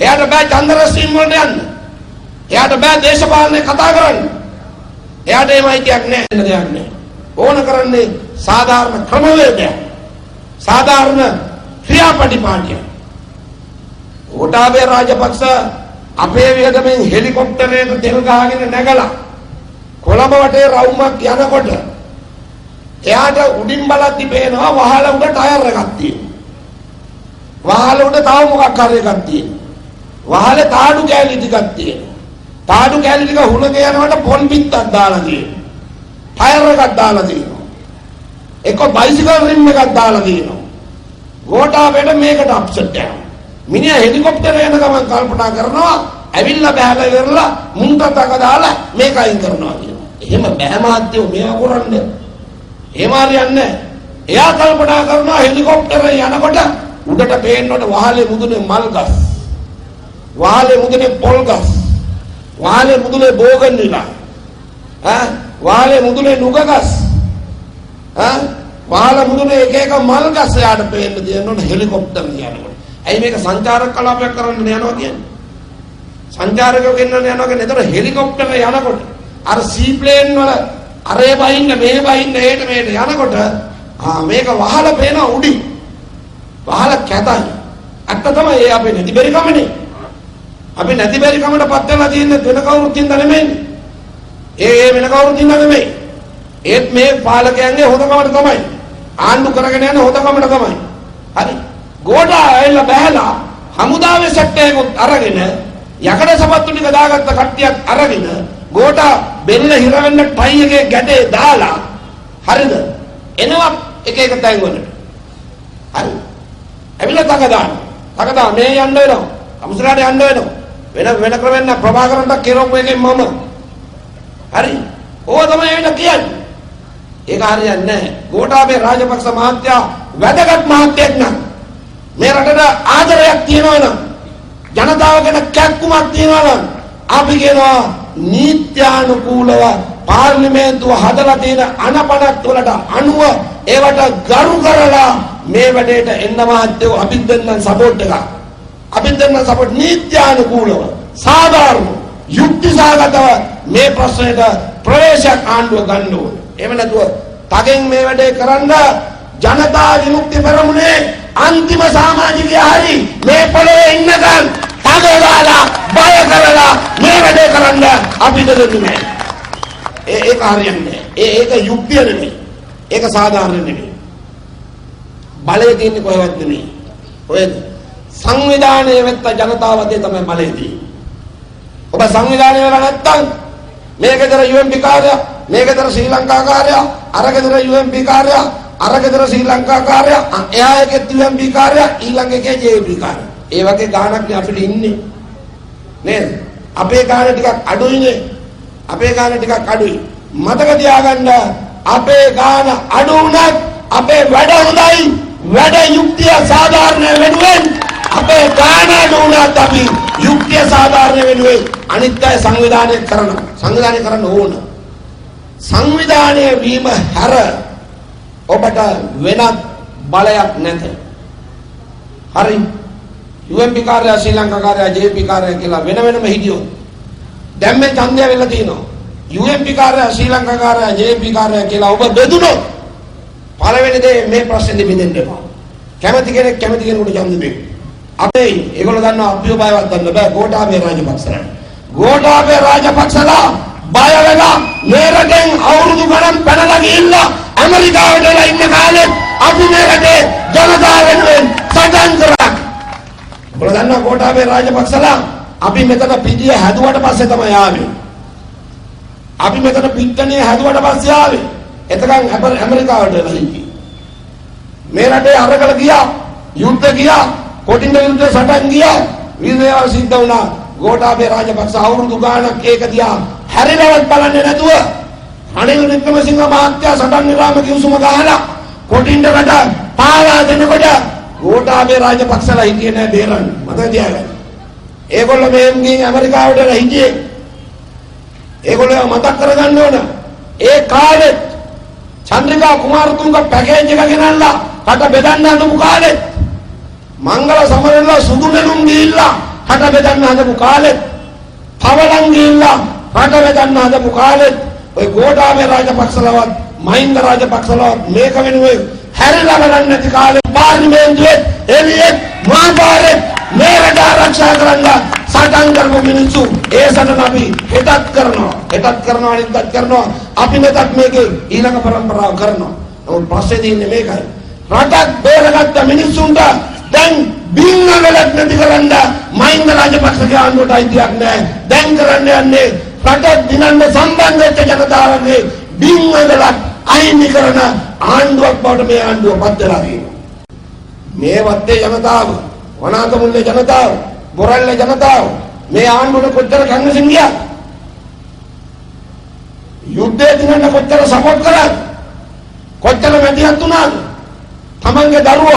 එයාට බෑ චන්දරස්ත්‍රීන් වලට යන්න. එයාට බෑ දේශපාලනේ කතා කරන්න. එයාට එමයි කියක් නෑ දෙයක් නෑ. ඕන කරන්නේ සාධාරණ ක්‍රමවේදය. සාධාරණ ක්‍රියාපටිපාටිය. ගෝඨාභය රාජපක්ෂ අපේ වියදමෙන් හෙලිකොප්ටරයක තෙල් ගහගෙන නැගලා කොළඹ වටේ රවුමක් යනකොට එයාට උඩින් බලද්දි පේනවා වහල උඩ ටයර් එකක් තියෙනවා. වහල උඩ තව මොකක් හරි එකක් තියෙනවා. වහලේ තාඩු කෑලි ටිකක් තියෙනවා. තාඩු කෑලි ටික හුලක යනකොට පොන් පිටක් දාලා තියෙනවා. ටයර් එකක් දාලා තියෙනවා. එක බයිසිකල් රිම් එකක් දාලා තියෙනවා. ගෝඨාභයට මේකට අප්සෙට් යනවා. මිනිහා හෙලිකොප්ටරේ යන ගමන් කල්පනා කරනවා ඇවිල්ලා බහැලා ඉවරලා මුන්ටතක දාලා මේක අයින් කරනවා කියනවා. එහෙම බෑ මාත්‍යෝ මේවා කරන්නේ. එහෙම හරියන්නේ. එයා කල්පනා කරනවා හෙලිකොප්ටරේ යනකොට උඩට පේනකොට වහලේ මුදුනේ මල් ගස්. වහලේ මුදුනේ පොල් ගස්. වහලේ මුදුනේ බෝගන්විලා. වහලේ මුදුනේ නුග ගස්. වහල මුදුනේ එක එක මල් ගස් යාට පේන්න දෙනකොට හෙලිකොප්ටර් යනකොට. ඇයි මේක සංචාරක කලාපයක් කරන්න යනවා කියන්නේ? සංචාරකයෝ ගෙන්නන්න යනවා කියන්නේ ඒතර හෙලිකොප්ටර් යනකොට අර සී ප්ලේන් වල අරේ බහින්න මේ බහින්න ඒට මේට යනකොට මේක වහල පේන උඩින්. වහල කැතයි. අත්ත තමයි ඒ අපේ නැති බැරි කමනේ. අපි නැති බැරි කමට පත් වෙලා තියෙන්නේ වෙන කවුරුත් හින්දා නෙමෙයි. ඒ වෙන කවුරුත් හින්දා නෙමෙයි. ඒත් මේ පාලකයන්ගේ හොදකමට තමයි. ආණ්ඩු කරගෙන යන හොදකමට තමයි. හරි. ගෝඨා ඇවිල්ලා බහැලා හමුදාවේ සැට්ටයකුත් අරගෙන යකඩ සපත්තු ටික දාගත්ත කට්ටියක් අරගෙන ගෝඨා බෙල්ල හිර වෙන්න ටයි එකේ ගැටේ දාලා හරිද එනවා එක එක තැන් වලට. හරි. ඇවිල්ලා තකදා මේ යන්න වෙනවා. අමුසලාට යන්න වෙනවා. වෙන ක්‍රමෙන් ප්‍රභාකරන්ට කෙරොප් එකෙන් මම. හරි. ඕවා තමයි එන්න කියන්නේ. ඒක හරියන්නේ නැහැ. ගෝඨාභය රාජපක්ෂ මහත්තයා වැදගත් මහත්තයෙක් නම් මේ රටට ආදරයක් තියෙනවා නම් ජනතාව ගැන කැක්කුමක් තියෙනවා නම් අපි කියනවා නීත්‍යානුකූලව පාර්ලිමේන්තුව හදලා තියෙන අනපනත් වලට අනුව ඒවට ගරු කරලා මේ වැඩේට එන්න මහත්තයෝ අපිත් දෙන්න සපෝට් එකක්. අපිත් දෙන්න සපෝට් නීත්‍යානුකූලව සාධාරණ යුක්තිසහගතව මේ ප්‍රශ්නෙට ප්‍රවේශයක් ආණ්ඩුව ගන්න ඕනේ. එහෙම නැතුව තගෙන් මේ වැඩේ කරන්න ජනතා විමුක්ති පෙරමුණේ අන්තිම සමාජිකයා හරි මේ පොළවේ ඉන්නකම් තගදාලා බය කරලා මේ වැඩේ කරන්න අපිට දෙන්නේ ඒක හරියන්නේ. ඒක යුක්තිය නෙමෙයි. ඒක සාධාරණ නෙමෙයි. බලය තියෙන්නේ කොහෙවත් නෙමෙයි. ඔය සංවිධානයේ වෙත්ත ජනතාවතේ තමයි බලය තියෙන්නේ. ඔබ සංවිධානය වෙලා නැත්තම් මේකේතර UMP කාර්යය, මේකේතර ශ්‍රී ලංකා කාර්යය, අරකේතර UMP කාර්යය, අරකේතර ශ්‍රී ලංකා කාර්යය, එහා එකේ UMP කාර්යය, ඊළඟ එකේ JP කාර්යය. ඒ වගේ ගාණක් නේ අපිට ඉන්නේ. නේද? අපේ ගාණ ටිකක් අඩුයිනේ. අපේ ගාණ ටිකක් අඩුයි. මතක තියාගන්න අපේ ගාණ අඩු වුණත් අපේ වැඩ හොඳයි. වැඩ යුක්තිය සාධාරණ වෙනුවෙන් අපේ ගාණ අඩු වුණත් අපි යුක්තිය සාධාරණ වෙනුවෙන් අනිත් අය සංවිධානය කරනවා. සංවිධානය කරන්න ඕන. සංවිධානය වීම හැර ඔබට වෙනත් බලයක් නැත. හරි. UMP කාර්යය, ශ්‍රී ලංකා කාර්යය, JP කාර්යය කියලා වෙන වෙනම හිටියොත් දැන් මේ ඡන්දය වෙලා තියෙනවා. UMP කාර්යය, ශ්‍රී ලංකා කාර්යය, JP කාර්යය කියලා ඔබ බෙදුනොත් පළවෙනි දේ මේ ප්‍රශ්නේ බෙදෙන්න එපා. කැමති කෙනෙක් කැමති කෙනෙකුට ඡන්ද දෙන්න. අපේ ඒගොල්ලෝ දන්නවා අපිව බයවත් ගන්න බෑ ගෝඨාභය රාජපක්ෂලා. ගෝඨාභය රාජපක්ෂලා බය වෙලා මේ රටෙන් අවුරුදු ගණන් පැනලා ගිහිල්ලා ඇමරිකාවට වෙලා ඉන්න කාලේ අපි මේ රටේ ජනතාව වෙනුවෙන් සටන් කරා. ඔයාලා දන්නවා ගෝඨාභය රාජපක්ෂලා අපි මෙතන පිටිය හැදුවට පස්සේ තමයි ආවේ. අපි මෙතන පිට්ටනිය හැදුවට පස්සේ ආවේ. එතකන් ඇමරිකාවට වෙලා හිටියේ. මේ රටේ අරගල ගියා, යුද්ධ ගියා, කොටින්ද යුද්ධ සටන් ගියා, විද්‍යාව සිද්ධ වුණා. ගෝඨාභය රාජපක්ෂ අවුරුදු ගාණක් ඒක දිහා හැරිලවත් බලන්නේ නැතුව රනිල් වික්‍රමසිංහ මහත්තයා සටන් නිරාම කිව්සුම ගහලා කොටින්දකට පාවා දෙනකොට ගෝඨාභය රාජපක්ෂලා හිටියේ නෑ බේරන්න. මතක තියාගන්න. ඒගොල්ලෝ මෙහෙම ගිහින් ඇමරිකාවට හිටියේ. ඒගොල්ලෝ මතක් කරගන්න ඕන. ඒ කාලෙත් චන්ද්‍රිකා කුමාරතුංග පැකේජ් එක ගෙනල්ලා රට බෙදන්න හදපු කාලෙත් මංගල සමරෙල්ල සුදු නෙළුම් ගිහිල්ලා රට බෙදන්න හදපු කාලෙත් පවලන් ගිහිල්ලා රට බෙදන්න හදපු කාලෙත් ඔය ගෝඨාභය රාජපක්ෂලවත් මහින්ද රාජපක්ෂලවත් මේක වෙනුවෙන් හැරිලා බලන්නේ නැති කාලේ පාර්ලිමේන්තුවේ එළියෙත් මහපාරේ මේ රට ආරක්ෂා කරන්න සටන් කරපු මිනිස්සු ඒ සටන අපි හෙටත් කරනවා අනිද්දාත් කරනවා අපි නැතත් මේකේ ඊළඟ પરම්පරාව කරනවා. නමුත් ප්‍රශ්නේ තියෙන්නේ මේකයි. රටක් බේරගත්ත මිනිස්සුන්ට දැන් බින්නවලක් නැති කරන්න මහින්ද රාජපක්ෂගේ ආණ්ඩුවට අයිතියක් නැහැ. දැන් කරන්න යන්නේ රට දිනන්න සම්බන්ධ වෙච්ච ජනතාවගේ බින්නවලක් අයින් කරන ආණ්ඩුවක් බවට මේ ආණ්ඩුව පත් වෙලා තියෙනවා. මේ වත්තේ ජනතාව, වනාකමුල්ලේ ජනතාව, බොරැල්ලේ ජනතාව මේ ආණ්ඩුවට කොච්චර කංගසින් ගියා? යුද්ධයේ දිනන්න කොච්චර සපෝට් කරාද? කොච්චර මැදිහත් වුණාද? තමන්ගේ දරුවෝ